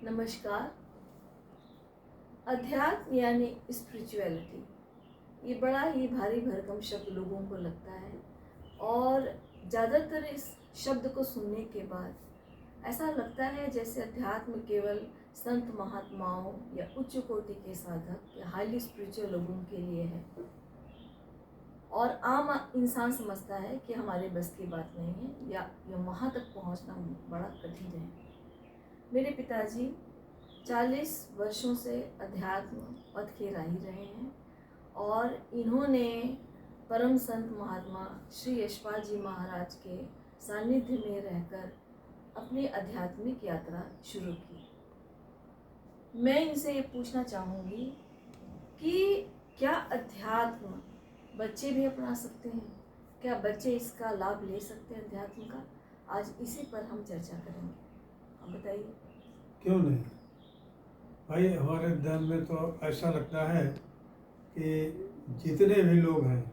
नमस्कार। अध्यात्म यानी स्पिरिचुअलिटी, ये बड़ा ही भारी भरकम शब्द लोगों को लगता है और ज़्यादातर इस शब्द को सुनने के बाद ऐसा लगता है जैसे अध्यात्म केवल संत महात्माओं या उच्च कोटि के साधक या हाईली स्पिरिचुअल लोगों के लिए है और आम इंसान समझता है कि हमारे बस की बात नहीं है या वहाँ तक पहुँचना बड़ा कठिन है। मेरे पिताजी 40 वर्षों से अध्यात्म पथ के राही रहे हैं और इन्होंने परम संत महात्मा श्री यशपाल जी महाराज के सानिध्य में रहकर अपनी आध्यात्मिक यात्रा शुरू की। मैं इनसे ये पूछना चाहूँगी कि क्या अध्यात्म बच्चे भी अपना सकते हैं? क्या बच्चे इसका लाभ ले सकते हैं अध्यात्म का? आज इसी पर हम चर्चा करेंगे। आप बताइए। क्यों नहीं भाई, हमारे ध्यान में तो ऐसा लगता है कि जितने भी लोग हैं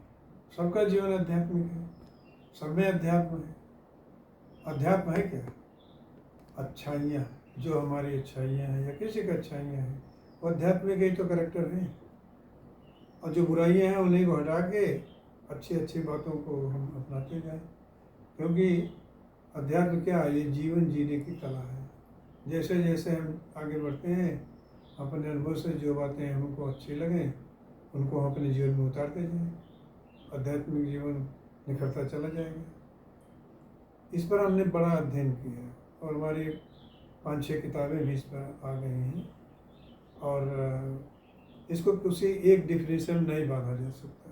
सबका जीवन आध्यात्मिक है, सब में अध्यात्म है। अध्यात्म है क्या? अच्छाइयाँ, जो हमारी अच्छाइयाँ हैं या किसी की अच्छाइयाँ हैं वो अध्यात्मिक ही तो करेक्टर हैं, और जो बुराइयाँ हैं उन्हीं को हटा के अच्छी अच्छी बातों को हम अपनाते जाएं। क्योंकि अध्यात्म क्या है? ये जीवन जीने की कला है। जैसे जैसे हम आगे बढ़ते हैं, अपने अनुभव से जो बातें हमको अच्छी लगें उनको हम अपने जीवन में उतारते जाएं, आध्यात्मिक जीवन निखरता चला जाएगा। इस पर हमने बड़ा अध्ययन किया और हमारी 5-6 किताबें भी इस पर आ गई हैं और इसको किसी एक डिफिनेशन नहीं बांधा जा सकता।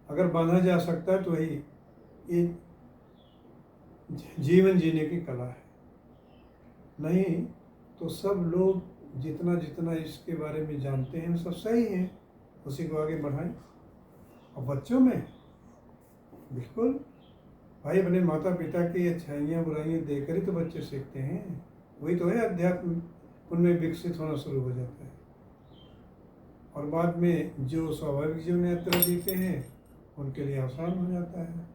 अगर बांधा जा सकता है तो वही ये जीवन जीने की कला है, नहीं तो सब लोग जितना जितना इसके बारे में जानते हैं सब सही है, उसी को आगे बढ़ाएं। और बच्चों में बिल्कुल भाई, अपने माता पिता की अच्छाइयाँ बुराइयाँ देखकर ही तो बच्चे सीखते हैं। वही तो है अध्यात्म, उनमें विकसित होना शुरू हो जाता है और बाद में जो स्वाभाविक जीवन यात्रा जीते हैं उनके लिए आसान हो जाता है।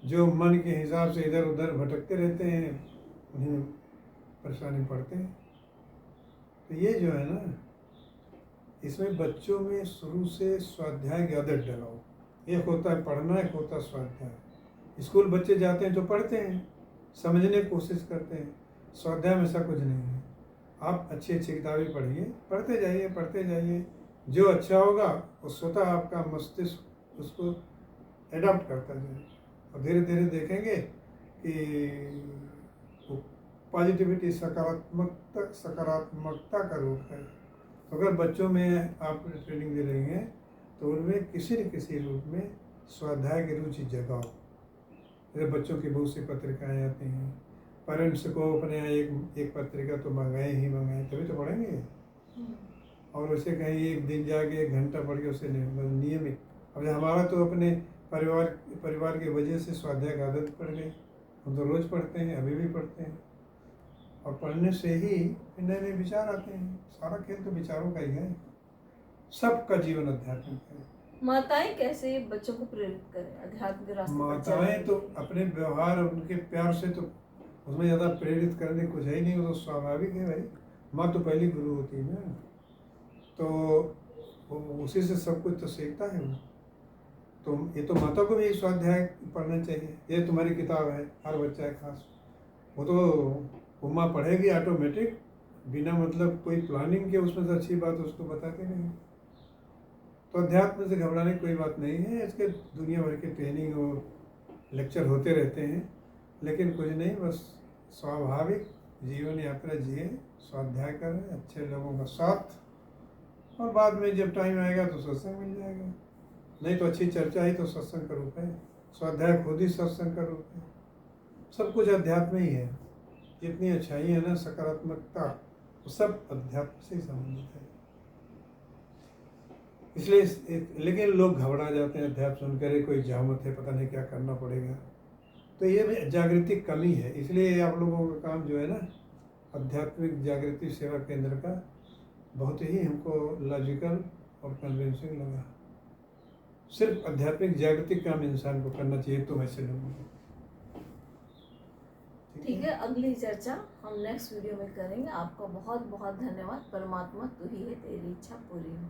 जो मन के हिसाब से इधर उधर भटकते रहते हैं उन्हें परेशानी पड़ते हैं। तो ये जो है ना, इसमें बच्चों में शुरू से स्वाध्याय की आदत डलाओ। एक होता है पढ़ना, एक होता है स्वाध्याय। स्कूल बच्चे जाते हैं तो पढ़ते हैं, समझने की कोशिश करते हैं। स्वाध्याय में ऐसा कुछ नहीं है। आप अच्छी अच्छी किताबें पढ़िए, पढ़ते जाइए। जो अच्छा होगा वो स्वतः आपका मस्तिष्क उसको एडॉप्ट करता जाए और धीरे धीरे देखेंगे कि पॉजिटिविटी सकारात्मकता का रूप है। तो अगर बच्चों में आप ट्रेनिंग दे रही हैं तो उनमें किसी न किसी रूप में स्वाध्याय की रुचि जगाओ। जैसे बच्चों की बहुत सी पत्रिकाएँ आती हैं, पेरेंट्स को अपने यहाँ एक पत्रिका तो मंगाए तभी तो पढ़ेंगे। और उसे कहीं एक दिन जाके 1 घंटा पढ़ के उसे नियमित। अब हमारा तो अपने परिवार की वजह से स्वाध्याय की आदत पड़ गई। हम तो रोज़ पढ़ते हैं, अभी भी पढ़ते हैं और पढ़ने से ही नए नए विचार आते हैं। सारा खेल तो विचारों का ही है। सबका जीवन अध्यात्मिक है। माताएं कैसे बच्चों को प्रेरित करें अध्यात्म के रास्ते पर? माताएं तो अपने व्यवहार और उनके प्यार से तो उसमें ज़्यादा प्रेरित करने कुछ है ही नहीं, वो तो स्वाभाविक है भाई। माँ तो पहली गुरु होती है ना, तो उसी से सब कुछ तो सीखता है वो। तो ये तो माता को भी स्वाध्याय पढ़ना चाहिए। ये तुम्हारी किताब है, हर बच्चा है खास, वो तो माँ पढ़ेगी ऑटोमेटिक, बिना मतलब कोई प्लानिंग के। उसमें से अच्छी बात उसको बताते नहीं। तो अध्यात्म से घबराने की कोई बात नहीं है। इसके दुनिया भर के ट्रेनिंग और लेक्चर होते रहते हैं, लेकिन कुछ नहीं, बस स्वाभाविक जीवन यात्रा जिए, स्वाध्याय करें, अच्छे लोगों का साथ, और बाद में जब टाइम आएगा तो सत्संग मिल जाएगा। नहीं तो अच्छी चर्चा ही तो सत्संग का रूप है, स्वाध्याय खुद ही सत्संग का रूप है। सब कुछ अध्यात्म ही है। जितनी अच्छाई है ना, सकारात्मकता, वो सब अध्यात्म से ही संबंधित है। इसलिए लेकिन लोग घबरा जाते हैं अध्यात्म सुनकर, कोई जहामत है, पता नहीं क्या करना पड़ेगा। तो ये जागृति कमी है। इसलिए आप लोगों का काम जो है ना, आध्यात्मिक जागृति सेवा केंद्र का, बहुत ही हमको लॉजिकल और कन्विंसिंग लगा। सिर्फ आध्यात्मिक जागृति काम इंसान को करना चाहिए, तो मैं से लूँगा। ठीक है, अगली चर्चा हम नेक्स्ट वीडियो में करेंगे। आपका बहुत बहुत धन्यवाद। परमात्मा तू ही है, तेरी इच्छा पूरी हो।